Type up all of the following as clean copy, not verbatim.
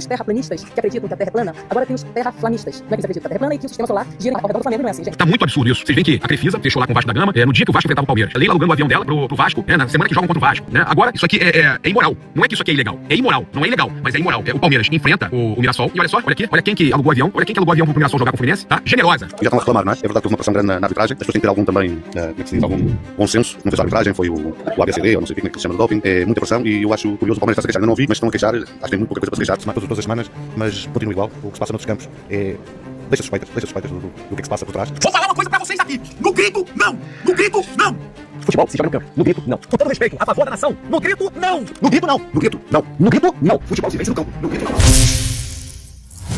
os terraplanistas que acreditam que a Terra é plana, agora tem os terraflanistas, né, que acreditam que a Terra é plana e que o sistema solar gira ao redor do Flamengo. Não é assim, gente. Tá muito absurdo isso. Vocês veem que a Crefisa fechou lá com o Vasco da Gama, no dia que o Vasco enfrentava o Palmeiras. Leila alugando o avião dela pro Vasco, na semana que jogam contra o Vasco, né? Agora, isso aqui é imoral. Não é que isso aqui é ilegal. É imoral. Não é ilegal, mas é imoral. O Palmeiras enfrenta o Mirassol e olha só, olha aqui, olha quem que alugou o avião, olha quem que alugou o avião pro Mirassol jogar com o Fluminense, tá? Generosa. Já estão a reclamar, não é? É verdade que houve uma pressão grande na arbitragem. As pessoas têm que ter algum também, algum bom senso. Não fez a arbitragem, foi o ABCD, ou não sei como é que se chama, do doping. É muita pressão e eu acho curioso. O Palmeiras está-se a queixar. Ainda não ouvi, mas estão a queixar. Acho que tem muito pouca coisa para se queixar. Todas as semanas, mas continua igual. O que se passa noutros campos deixa suspeitas do que se passa por trás. Vou falar uma coisa pra vocês aqui. No grito, não! No grito, não! Futebol se joga no campo. No grito, não. Com todo respeito, a favor da nação. No grito, não! No grito, não! No grito, não! No grito, não. Futebol se vence no campo. No grito, não!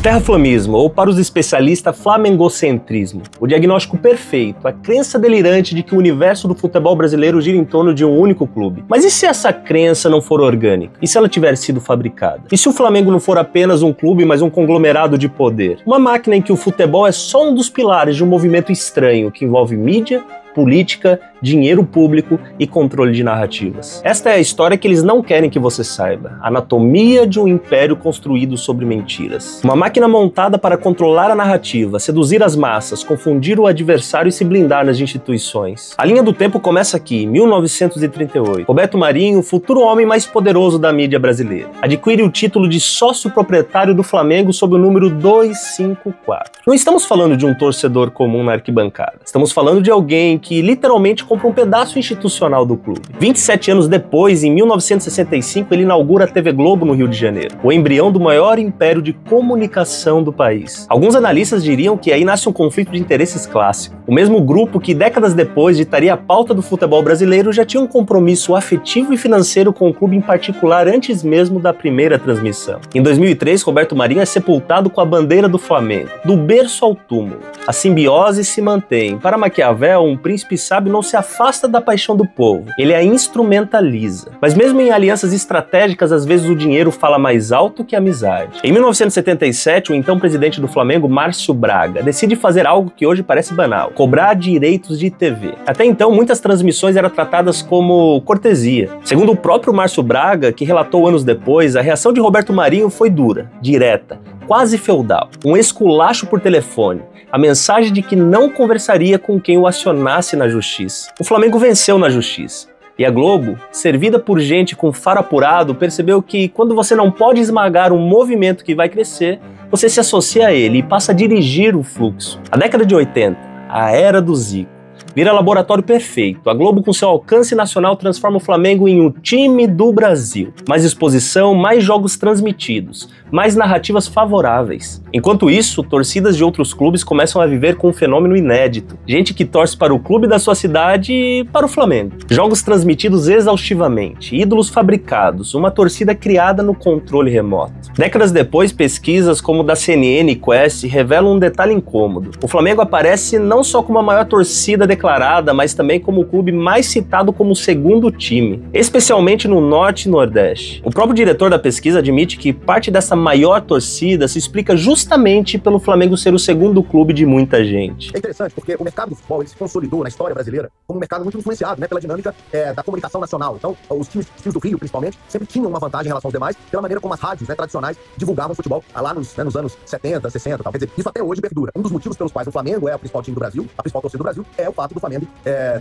Terraflamismo, ou para os especialistas, flamengocentrismo. O diagnóstico perfeito, a crença delirante de que o universo do futebol brasileiro gira em torno de um único clube. Mas e se essa crença não for orgânica? E se ela tiver sido fabricada? E se o Flamengo não for apenas um clube, mas um conglomerado de poder? Uma máquina em que o futebol é só um dos pilares de um movimento estranho que envolve mídia, política, dinheiro público e controle de narrativas. Esta é a história que eles não querem que você saiba. A anatomia de um império construído sobre mentiras. Uma máquina montada para controlar a narrativa, seduzir as massas, confundir o adversário e se blindar nas instituições. A linha do tempo começa aqui, 1938. Roberto Marinho, o futuro homem mais poderoso da mídia brasileira, adquire o título de sócio proprietário do Flamengo sob o número 254. Não estamos falando de um torcedor comum na arquibancada. Estamos falando de alguém que literalmente compra um pedaço institucional do clube. 27 anos depois, em 1965, ele inaugura a TV Globo no Rio de Janeiro, o embrião do maior império de comunicação do país. Alguns analistas diriam que aí nasce um conflito de interesses clássico. O mesmo grupo que décadas depois ditaria a pauta do futebol brasileiro já tinha um compromisso afetivo e financeiro com o clube em particular antes mesmo da primeira transmissão. Em 2003, Roberto Marinho é sepultado com a bandeira do Flamengo, do berço ao túmulo. A simbiose se mantém. Para Maquiavel, um príncipe sábio não se afasta da paixão do povo, ele a instrumentaliza. Mas mesmo em alianças estratégicas, às vezes o dinheiro fala mais alto que a amizade. Em 1977, o então presidente do Flamengo, Márcio Braga, decide fazer algo que hoje parece banal: cobrar direitos de TV. Até então, muitas transmissões eram tratadas como cortesia. Segundo o próprio Márcio Braga, que relatou anos depois, a reação de Roberto Marinho foi dura, direta, quase feudal. Um esculacho por telefone. A mensagem de que não conversaria com quem o acionasse na justiça. O Flamengo venceu na justiça. E a Globo, servida por gente com faro apurado, percebeu que quando você não pode esmagar um movimento que vai crescer, você se associa a ele e passa a dirigir o fluxo. A década de 80, a era do Zico, vira laboratório perfeito. A Globo, com seu alcance nacional, transforma o Flamengo em um time do Brasil. Mais exposição, mais jogos transmitidos, mais narrativas favoráveis. Enquanto isso, torcidas de outros clubes começam a viver com um fenômeno inédito. Gente que torce para o clube da sua cidade e para o Flamengo. Jogos transmitidos exaustivamente, ídolos fabricados, uma torcida criada no controle remoto. Décadas depois, pesquisas como da CNN e Quest revelam um detalhe incômodo. O Flamengo aparece não só como a maior torcida declarada, mas também como o clube mais citado como segundo time, especialmente no Norte e Nordeste. O próprio diretor da pesquisa admite que parte dessa maior torcida se explica justamente pelo Flamengo ser o segundo clube de muita gente. É interessante porque o mercado do futebol ele se consolidou na história brasileira como um mercado muito influenciado, né, pela dinâmica da comunicação nacional. Então, os times do Rio, principalmente, sempre tinham uma vantagem em relação aos demais pela maneira como as rádios, né, tradicionais divulgavam futebol lá nos anos 70, 60, tal. Quer dizer, isso até hoje perdura. Um dos motivos pelos quais o Flamengo é o principal time do Brasil, a principal torcida do Brasil, é o fato do Flamengo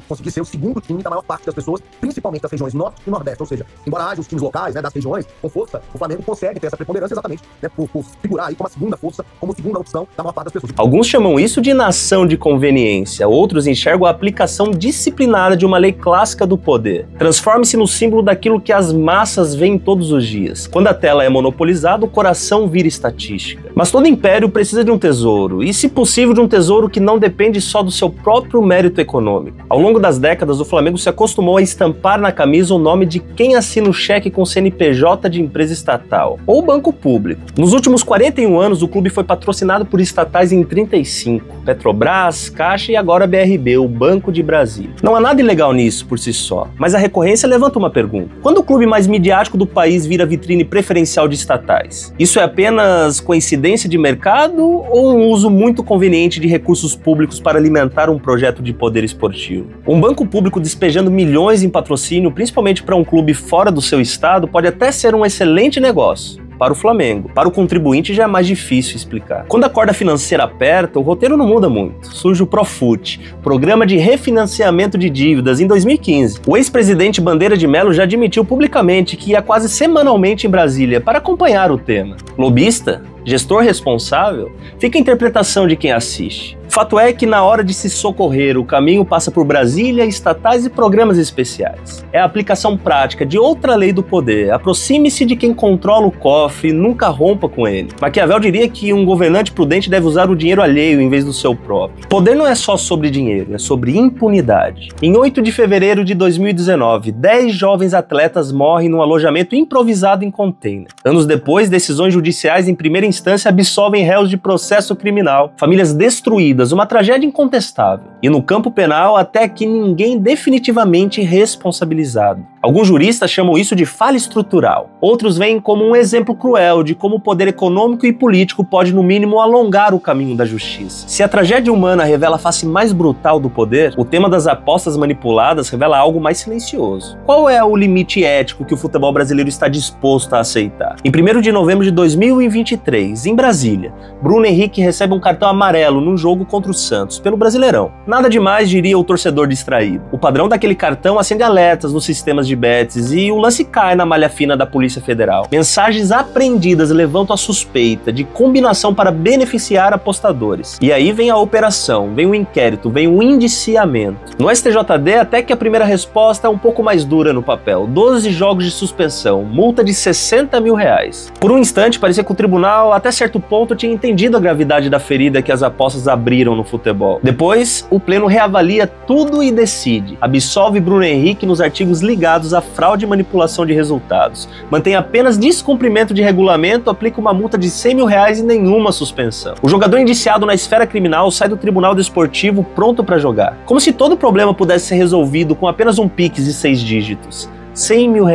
conseguir ser o segundo time da maior parte das pessoas, principalmente das regiões Norte e Nordeste. Ou seja, embora haja os times locais, né, das regiões com força, o Flamengo consegue ter essa preponderância exatamente, né, por figurar aí como a segunda força, como segunda opção da maior parte das pessoas. Alguns chamam isso de nação de conveniência, outros enxergam a aplicação disciplinada de uma lei clássica do poder. Transforme-se no símbolo daquilo que as massas veem todos os dias. Quando a tela é monopolizada, o coração vira estatística. Mas todo império precisa de um tesouro, e se possível de um tesouro que não depende só do seu próprio mérito econômico. Ao longo das décadas, o Flamengo se acostumou a estampar na camisa o nome de quem assina o cheque com CNPJ de empresa estatal, ou banco público. Nos últimos 41 anos, o clube foi patrocinado por estatais em 35, Petrobras, Caixa e agora BRB, o Banco de Brasília. Não há nada ilegal nisso por si só, mas a recorrência levanta uma pergunta. Quando o clube mais midiático do país vira vitrine preferencial de estatais, isso é apenas coincidência de mercado ou um uso muito conveniente de recursos públicos para alimentar um projeto de poder esportivo? Um banco público despejando milhões em patrocínio, principalmente para um clube fora do seu estado, pode até ser um excelente negócio. para o Flamengo. Para o contribuinte já é mais difícil explicar. Quando a corda financeira aperta, o roteiro não muda muito. Surge o Profut, Programa de Refinanciamento de Dívidas, em 2015. O ex-presidente Bandeira de Mello já admitiu publicamente que ia quase semanalmente em Brasília para acompanhar o tema. Lobista? Gestor responsável? Fica a interpretação de quem assiste. Fato é que na hora de se socorrer, o caminho passa por Brasília, estatais e programas especiais. É a aplicação prática de outra lei do poder. Aproxime-se de quem controla o cofre e nunca rompa com ele. Maquiavel diria que um governante prudente deve usar o dinheiro alheio em vez do seu próprio. Poder não é só sobre dinheiro, é sobre impunidade. Em 8 de fevereiro de 2019, 10 jovens atletas morrem num alojamento improvisado em container. Anos depois, decisões judiciais em primeira instância absolvem réus de processo criminal. Famílias destruídas, uma tragédia incontestável. E no campo penal, até que ninguém definitivamente responsabilizado. Alguns juristas chamam isso de falha estrutural. Outros veem como um exemplo cruel de como o poder econômico e político pode, no mínimo, alongar o caminho da justiça. Se a tragédia humana revela a face mais brutal do poder, o tema das apostas manipuladas revela algo mais silencioso. Qual é o limite ético que o futebol brasileiro está disposto a aceitar? Em 1º de novembro de 2023, em Brasília, Bruno Henrique recebe um cartão amarelo num jogo contra o Santos, pelo Brasileirão. Nada demais, diria o torcedor distraído. O padrão daquele cartão acende alertas nos sistemas de bets e o lance cai na malha fina da Polícia Federal. Mensagens apreendidas levantam a suspeita de combinação para beneficiar apostadores. E aí vem a operação, vem o inquérito, vem o indiciamento. No STJD, até que a primeira resposta é um pouco mais dura no papel. 12 jogos de suspensão, multa de R$60 mil. Por um instante, parecia que o tribunal, até certo ponto, tinha entendido a gravidade da ferida que as apostas abriram no futebol. Depois, o Pleno reavalia tudo e decide. Absolve Bruno Henrique nos artigos ligados à fraude e manipulação de resultados. Mantém apenas descumprimento de regulamento, aplica uma multa de R$100 mil e nenhuma suspensão. O jogador indiciado na esfera criminal sai do Tribunal Desportivo pronto para jogar. Como se todo problema pudesse ser resolvido com apenas um Pix de 6 dígitos. R$100 mil.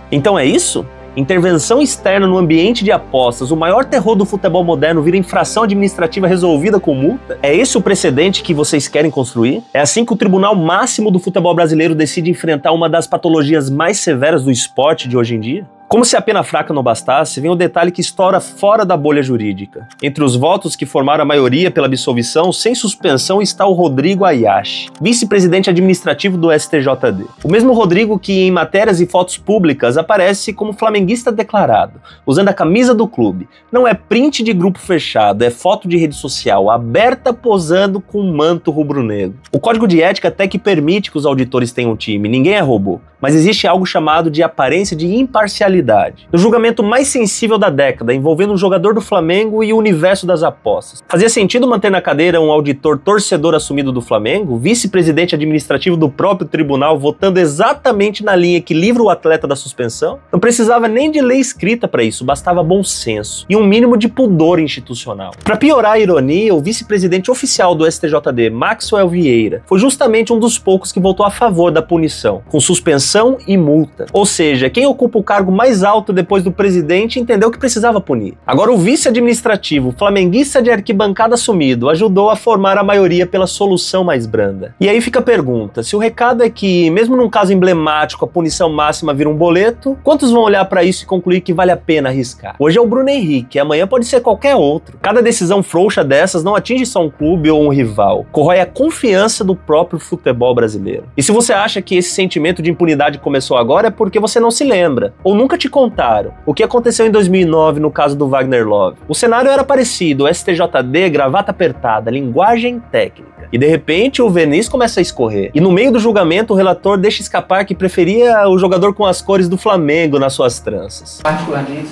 Então é isso? Intervenção externa no ambiente de apostas, o maior terror do futebol moderno vira infração administrativa resolvida com multa? É esse o precedente que vocês querem construir? É assim que o Tribunal Máximo do Futebol Brasileiro decide enfrentar uma das patologias mais severas do esporte de hoje em dia? Como se a pena fraca não bastasse, vem o detalhe que estoura fora da bolha jurídica. Entre os votos que formaram a maioria pela absolvição, sem suspensão, está o Rodrigo Ayashi, vice-presidente administrativo do STJD. O mesmo Rodrigo que, em matérias e fotos públicas, aparece como flamenguista declarado, usando a camisa do clube. Não é print de grupo fechado, é foto de rede social, aberta posando com um manto rubro-negro. O código de ética até que permite que os auditores tenham um time, ninguém é robô. Mas existe algo chamado de aparência de imparcialidade. No julgamento mais sensível da década, envolvendo um jogador do Flamengo e o universo das apostas. Fazia sentido manter na cadeira um auditor torcedor assumido do Flamengo, vice-presidente administrativo do próprio tribunal, votando exatamente na linha que livra o atleta da suspensão? Não precisava nem de lei escrita para isso, bastava bom senso e um mínimo de pudor institucional. Para piorar a ironia, o vice-presidente oficial do STJD, Maxwell Vieira, foi justamente um dos poucos que votou a favor da punição, com suspensão e multa. Ou seja, quem ocupa o cargo mais alto depois do presidente entendeu que precisava punir. Agora o vice-administrativo, flamenguista de arquibancada assumido, ajudou a formar a maioria pela solução mais branda. E aí fica a pergunta, se o recado é que, mesmo num caso emblemático, a punição máxima vira um boleto, quantos vão olhar para isso e concluir que vale a pena arriscar? Hoje é o Bruno Henrique, amanhã pode ser qualquer outro. Cada decisão frouxa dessas não atinge só um clube ou um rival, corrói a confiança do próprio futebol brasileiro. E se você acha que esse sentimento de impunidade começou agora, é porque você não se lembra, ou nunca te contaram, o que aconteceu em 2009 no caso do Wagner Love. O cenário era parecido, STJD, gravata apertada, linguagem técnica. E de repente o verniz começa a escorrer. E no meio do julgamento o relator deixa escapar que preferia o jogador com as cores do Flamengo nas suas tranças. Particularmente,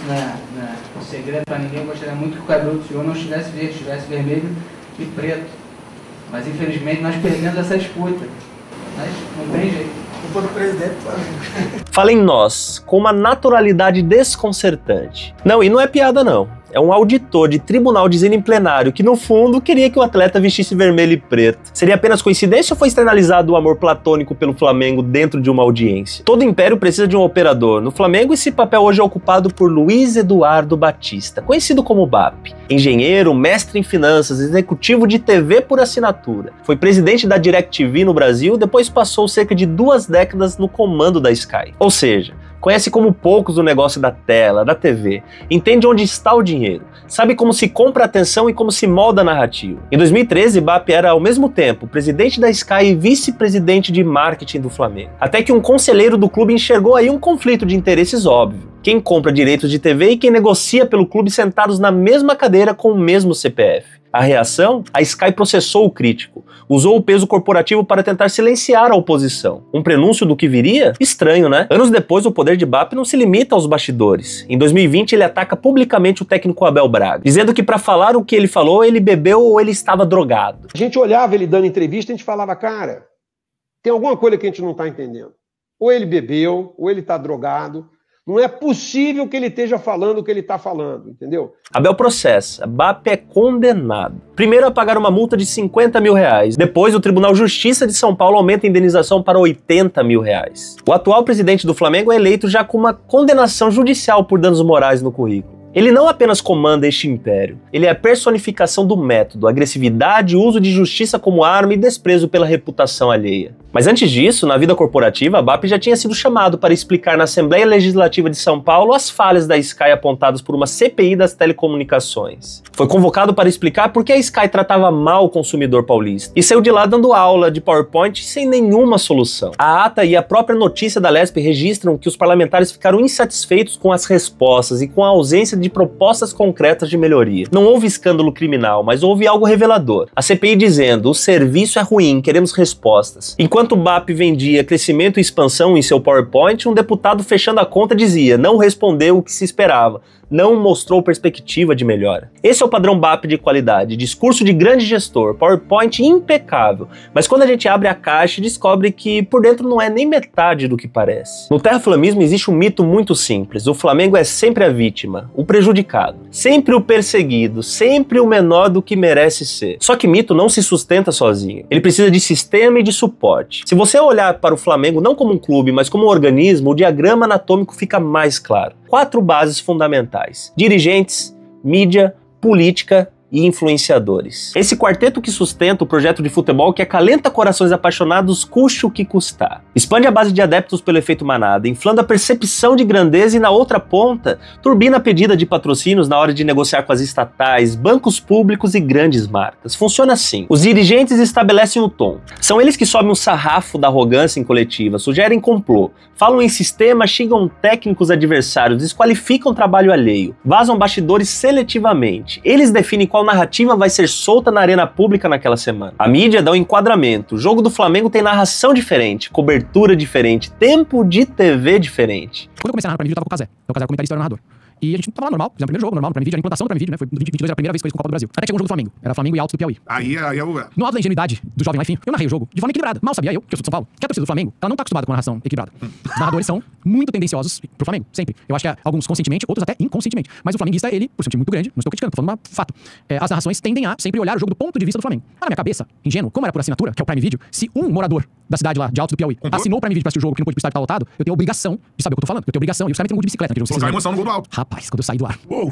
o segredo para ninguém, eu gostaria muito que o cabelo do senhor não estivesse verde, estivesse vermelho e preto. Mas infelizmente nós perdemos essa disputa. Mas não tem jeito. Culpa do presidente, Fala em nós, com uma naturalidade desconcertante. Não, e não é piada não. É um auditor de tribunal dizendo em plenário que, no fundo, queria que o atleta vestisse vermelho e preto. Seria apenas coincidência ou foi externalizado o amor platônico pelo Flamengo dentro de uma audiência? Todo império precisa de um operador. No Flamengo, esse papel hoje é ocupado por Luiz Eduardo Batista, conhecido como BAP. Engenheiro, mestre em finanças, executivo de TV por assinatura. Foi presidente da DirecTV no Brasil, depois passou cerca de 2 décadas no comando da Sky. Ou seja, conhece como poucos o negócio da tela, da TV, entende onde está o dinheiro, sabe como se compra a atenção e como se molda a narrativa. Em 2013, BAP era ao mesmo tempo presidente da Sky e vice-presidente de marketing do Flamengo. Até que um conselheiro do clube enxergou aí um conflito de interesses óbvio. Quem compra direitos de TV e quem negocia pelo clube sentados na mesma cadeira com o mesmo CPF. A reação? A Sky processou o crítico. Usou o peso corporativo para tentar silenciar a oposição. Um prenúncio do que viria? Estranho, né? Anos depois, o poder de BAP não se limita aos bastidores. Em 2020, ele ataca publicamente o técnico Abel Braga, dizendo que para falar o que ele falou, ele bebeu ou ele estava drogado. A gente olhava ele dando entrevista e a gente falava, cara, tem alguma coisa que a gente não está entendendo. Ou ele bebeu, ou ele está drogado. Não é possível que ele esteja falando o que ele está falando, entendeu? Abel processa, BAP é condenado. Primeiro a pagar uma multa de 50 mil reais. Depois o Tribunal de Justiça de São Paulo aumenta a indenização para 80 mil reais. O atual presidente do Flamengo é eleito já com uma condenação judicial por danos morais no currículo. Ele não apenas comanda este império, ele é a personificação do método, agressividade, uso de justiça como arma e desprezo pela reputação alheia. Mas antes disso, na vida corporativa, a BAP já tinha sido chamado para explicar na Assembleia Legislativa de São Paulo as falhas da Sky apontadas por uma CPI das telecomunicações. Foi convocado para explicar por que a Sky tratava mal o consumidor paulista e saiu de lá dando aula de PowerPoint sem nenhuma solução. A ata e a própria notícia da Lespe registram que os parlamentares ficaram insatisfeitos com as respostas e com a ausência de propostas concretas de melhoria. Não houve escândalo criminal, mas houve algo revelador. A CPI dizendo, o serviço é ruim, queremos respostas. Enquanto o BAP vendia crescimento e expansão em seu PowerPoint, um deputado fechando a conta dizia, não respondeu o que se esperava, não mostrou perspectiva de melhora. Esse é o padrão BAP de qualidade, discurso de grande gestor, PowerPoint impecável, mas quando a gente abre a caixa descobre que por dentro não é nem metade do que parece. No terraflamismo existe um mito muito simples, o Flamengo é sempre a vítima, o prejudicado, sempre o perseguido, sempre o menor do que merece ser. Só que mito não se sustenta sozinho, ele precisa de sistema e de suporte. Se você olhar para o Flamengo não como um clube, mas como um organismo, o diagrama anatômico fica mais claro. 4 bases fundamentais: dirigentes, mídia, política e influenciadores. Esse quarteto que sustenta o projeto de futebol que acalenta corações apaixonados custe o que custar. Expande a base de adeptos pelo efeito manada, inflando a percepção de grandeza e na outra ponta, turbina a pedida de patrocínios na hora de negociar com as estatais, bancos públicos e grandes marcas. Funciona assim. Os dirigentes estabelecem o tom. São eles que sobem um sarrafo da arrogância em coletiva, sugerem complô, falam em sistema, xingam técnicos adversários, desqualificam o trabalho alheio, vazam bastidores seletivamente. Eles definem qual narrativa vai ser solta na arena pública naquela semana. A mídia dá um enquadramento. O jogo do Flamengo tem narração diferente, cobertura diferente, tempo de TV diferente. Quando eu comecei a narrar no Prime Video, eu tava com o Cazé. O Cazé é o comentarista e o narrador. E a gente tava lá normal, fizemos o primeiro jogo normal no Prime Video, a implantação do Prime Video, né? Foi 2022, era a primeira vez que foi isso com o Copa do Brasil. Até que chegou um jogo do Flamengo. Era Flamengo e Altos do Piauí. Aí eu... No alto da ingenuidade do jovem lá, enfim, eu narrei o jogo de forma equilibrada. Mal sabia eu, que eu sou de São Paulo, que a torcida do Flamengo, ela não tá acostumada com a narração equilibrada. Os narradores são muito tendenciosos pro Flamengo, sempre. Eu acho que alguns conscientemente, outros até inconscientemente. Mas o flamenguista, ele, por ser um time muito grande, não estou criticando, tô falando um fato. As narrações tendem a sempre olhar o jogo do ponto de vista do Flamengo. Na minha cabeça, ingênuo, como era por assinatura, que é o Prime Video, se um morador da cidade lá, de Altos do Piauí, assinou o Prime Video pra assistir o jogo que não pôde pro estádio tá lotado, eu tenho a obrigação de saber o que eu tô falando. Eu tenho obrigação. E os caras metem muito de bicicleta, não sei se colocar emoção no gol do alto. Rapaz, quando eu saí do ar. Uou.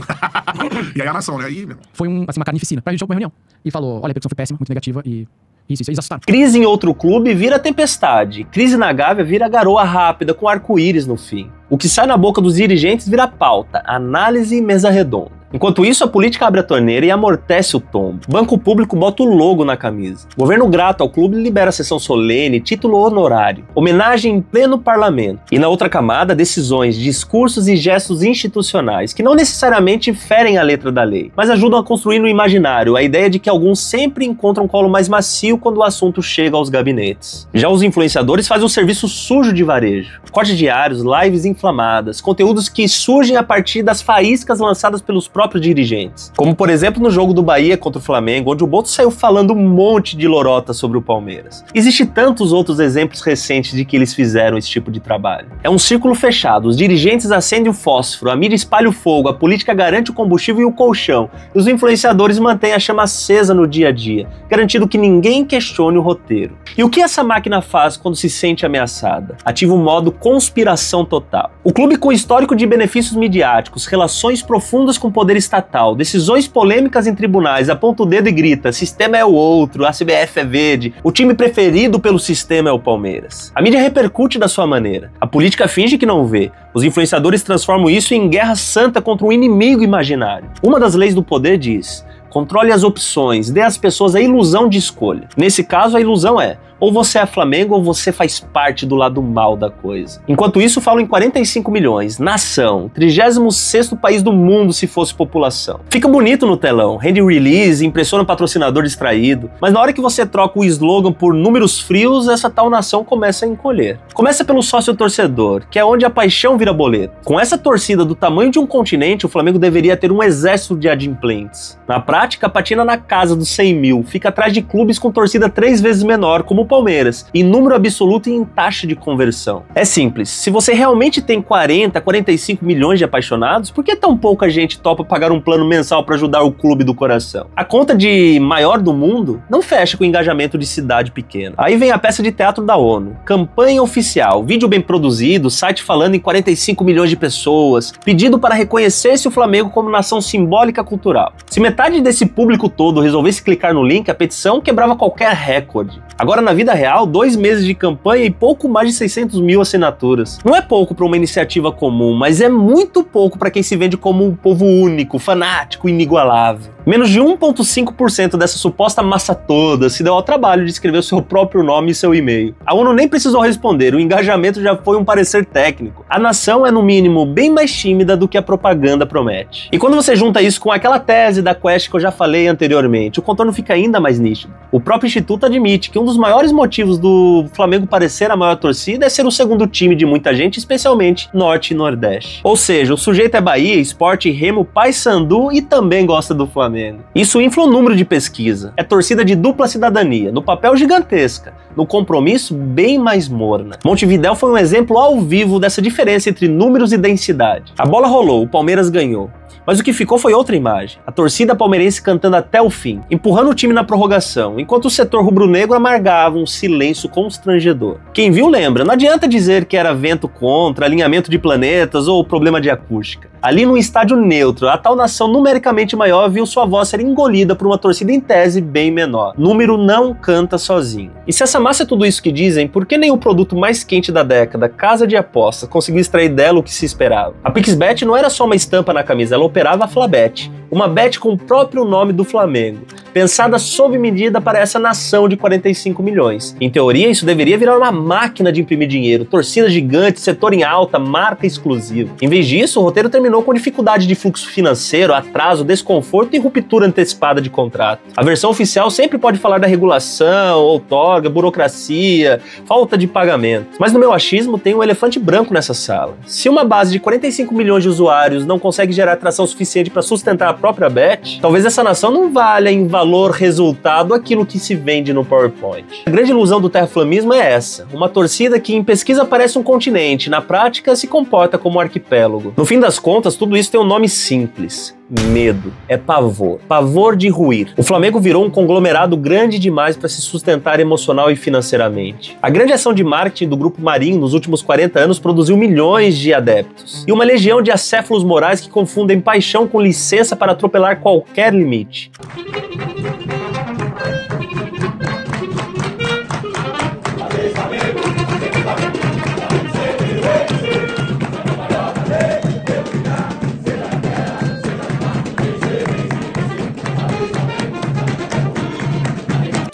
E aí a nação, né? Aí, meu. Foi uma carnificina. Pra gente chamou uma reunião. E falou, olha, a repercussão foi péssima, muito negativa e... Isso, eles assustaram. Crise em outro clube vira tempestade. Crise na Gávea vira garoa rápida com arco-íris no fim. O que sai na boca dos dirigentes vira pauta, análise e mesa redonda. Enquanto isso, a política abre a torneira e amortece o tombo. Banco público bota o logo na camisa. Governo grato ao clube libera sessão solene, título honorário. Homenagem em pleno parlamento. E na outra camada, decisões, discursos e gestos institucionais, que não necessariamente ferem a letra da lei, mas ajudam a construir no imaginário a ideia de que alguns sempre encontram um colo mais macio quando o assunto chega aos gabinetes. Já os influenciadores fazem um serviço sujo de varejo. Cortes diários, lives inflamadas, conteúdos que surgem a partir das faíscas lançadas pelos próprios dirigentes. Como, por exemplo, no jogo do Bahia contra o Flamengo, onde o Boto saiu falando um monte de lorota sobre o Palmeiras. Existem tantos outros exemplos recentes de que eles fizeram esse tipo de trabalho. É um círculo fechado, os dirigentes acendem o fósforo, a mídia espalha o fogo, a política garante o combustível e o colchão, e os influenciadores mantêm a chama acesa no dia a dia, garantindo que ninguém questione o roteiro. E o que essa máquina faz quando se sente ameaçada? Ativa o modo conspiração total. O clube com histórico de benefícios midiáticos, relações profundas com poder poder estatal, decisões polêmicas em tribunais, aponta o dedo e grita: sistema é o outro, a CBF é verde, o time preferido pelo sistema é o Palmeiras. A mídia repercute da sua maneira, a política finge que não vê, os influenciadores transformam isso em guerra santa contra um inimigo imaginário. Uma das leis do poder diz: controle as opções, dê às pessoas a ilusão de escolha. Nesse caso, a ilusão é: ou você é Flamengo ou você faz parte do lado mal da coisa. Enquanto isso, falam em 45 milhões, nação, 36º país do mundo se fosse população. Fica bonito no telão, rende release, impressiona o patrocinador distraído, mas na hora que você troca o slogan por números frios, essa tal nação começa a encolher. Começa pelo sócio-torcedor, que é onde a paixão vira boleto. Com essa torcida do tamanho de um continente, o Flamengo deveria ter um exército de adimplentes. Na prática, patina na casa dos 100 mil, fica atrás de clubes com torcida 3 vezes menor, como o Palmeiras, em número absoluto e em taxa de conversão. É simples, se você realmente tem 40, 45 milhões de apaixonados, por que tão pouca gente topa pagar um plano mensal para ajudar o clube do coração? A conta de maior do mundo não fecha com o engajamento de cidade pequena. Aí vem a peça de teatro da ONU, campanha oficial, vídeo bem produzido, site falando em 45 milhões de pessoas, pedido para reconhecer-se o Flamengo como nação simbólica cultural. Se metade desse público todo resolvesse clicar no link, a petição quebrava qualquer recorde. Agora, na vida real, 2 meses de campanha e pouco mais de 600 mil assinaturas. Não é pouco para uma iniciativa comum, mas é muito pouco para quem se vende como um povo único, fanático, inigualável. Menos de 1,5% dessa suposta massa toda se deu ao trabalho de escrever o seu próprio nome e seu e-mail. A ONU nem precisou responder, o engajamento já foi um parecer técnico. A nação é, no mínimo, bem mais tímida do que a propaganda promete. E quando você junta isso com aquela tese da Quest que eu já falei anteriormente, o contorno fica ainda mais nítido. O próprio Instituto admite que um dos maiores motivos do Flamengo parecer a maior torcida é ser o segundo time de muita gente, especialmente Norte e Nordeste. Ou seja, o sujeito é Bahia, Sport, Remo, Paysandu e também gosta do Flamengo. Isso infla o número de pesquisa. É torcida de dupla cidadania, no papel gigantesca, no compromisso bem mais morna. Montevidéu foi um exemplo ao vivo dessa diferença entre números e densidade. A bola rolou, o Palmeiras ganhou. Mas o que ficou foi outra imagem. A torcida palmeirense cantando até o fim, empurrando o time na prorrogação, enquanto o setor rubro-negro amargava um silêncio constrangedor. Quem viu lembra, não adianta dizer que era vento contra, alinhamento de planetas ou problema de acústica. Ali num estádio neutro, a tal nação numericamente maior viu sua voz ser engolida por uma torcida em tese bem menor. Número não canta sozinho. E se essa massa é tudo isso que dizem, por que nem o produto mais quente da década, Casa de Apostas, conseguiu extrair dela o que se esperava? A PixBet não era só uma estampa na camisa, ela operava a Flabet, uma bet com o próprio nome do Flamengo, pensada sob medida para essa nação de 45 milhões. Em teoria, isso deveria virar uma máquina de imprimir dinheiro, torcida gigante, setor em alta, marca exclusiva. Em vez disso, o roteiro terminou com dificuldade de fluxo financeiro, atraso, desconforto e ruptura antecipada de contrato. A versão oficial sempre pode falar da regulação, outorga, burocracia, falta de pagamento. Mas no meu achismo tem um elefante branco nessa sala. Se uma base de 45 milhões de usuários não consegue gerar atração suficiente para sustentar a própria bet, talvez essa nação não valha em valor resultado aquilo que se vende no PowerPoint. A grande ilusão do terraflamismo é essa, uma torcida que em pesquisa parece um continente, na prática se comporta como um arquipélago. No fim das contas, tudo isso tem um nome simples: medo. É pavor. Pavor de ruir. O Flamengo virou um conglomerado grande demais para se sustentar emocional e financeiramente. A grande ação de marketing do Grupo Marinho nos últimos 40 anos produziu milhões de adeptos e uma legião de acéfalos morais que confundem paixão com licença para atropelar qualquer limite.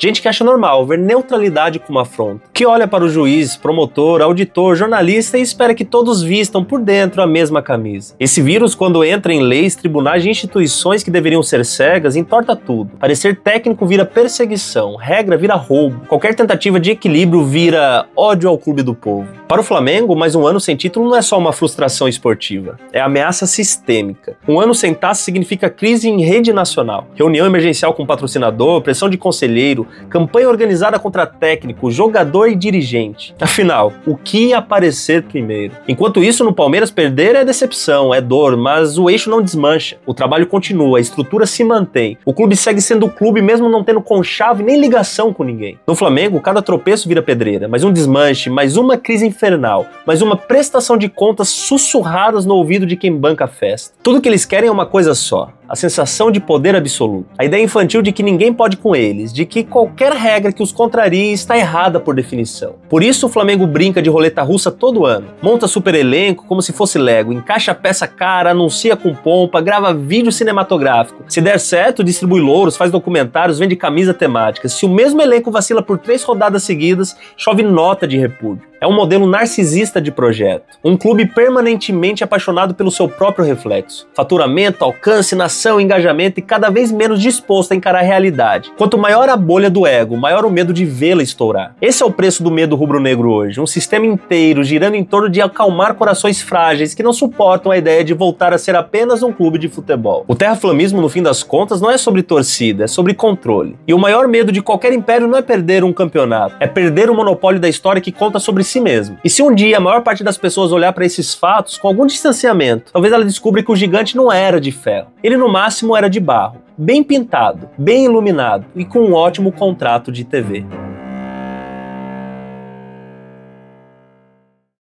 Gente que acha normal ver neutralidade como afronta, que olha para o juiz, promotor, auditor, jornalista e espera que todos vistam por dentro a mesma camisa. Esse vírus, quando entra em leis, tribunais e instituições que deveriam ser cegas, entorta tudo. Parecer técnico vira perseguição, regra vira roubo, qualquer tentativa de equilíbrio vira ódio ao clube do povo. Para o Flamengo, mais um ano sem título não é só uma frustração esportiva, é ameaça sistêmica. Um ano sem taça significa crise em rede nacional, reunião emergencial com patrocinador, pressão de conselheiro, campanha organizada contra técnico, jogador e dirigente. Afinal, o que ia aparecer primeiro? Enquanto isso, no Palmeiras, perder é decepção, é dor, mas o eixo não desmancha. O trabalho continua, a estrutura se mantém. O clube segue sendo o clube mesmo não tendo conchave nem ligação com ninguém. No Flamengo, cada tropeço vira pedreira, mas um desmanche, mais uma crise infernal, mas uma prestação de contas sussurradas no ouvido de quem banca a festa. Tudo que eles querem é uma coisa só: a sensação de poder absoluto. A ideia infantil de que ninguém pode com eles, de que qualquer regra que os contrarie está errada por definição. Por isso o Flamengo brinca de roleta russa todo ano. Monta super elenco como se fosse Lego, encaixa peça cara, anuncia com pompa, grava vídeo cinematográfico. Se der certo, distribui louros, faz documentários, vende camisa temática. Se o mesmo elenco vacila por 3 rodadas seguidas, chove nota de repúdio. É um modelo narcisista de projeto. Um clube permanentemente apaixonado pelo seu próprio reflexo. Faturamento, alcance, nação, engajamento e cada vez menos disposto a encarar a realidade. Quanto maior a bolha do ego, maior o medo de vê-la estourar. Esse é o preço do medo rubro-negro hoje. Um sistema inteiro girando em torno de acalmar corações frágeis que não suportam a ideia de voltar a ser apenas um clube de futebol. O terraflamismo, no fim das contas, não é sobre torcida, é sobre controle. E o maior medo de qualquer império não é perder um campeonato, é perder o monopólio da história que conta sobre si mesmo. E se um dia a maior parte das pessoas olhar para esses fatos com algum distanciamento, talvez ela descubra que o gigante não era de ferro. Ele no máximo era de barro, bem pintado, bem iluminado e com um ótimo contrato de TV.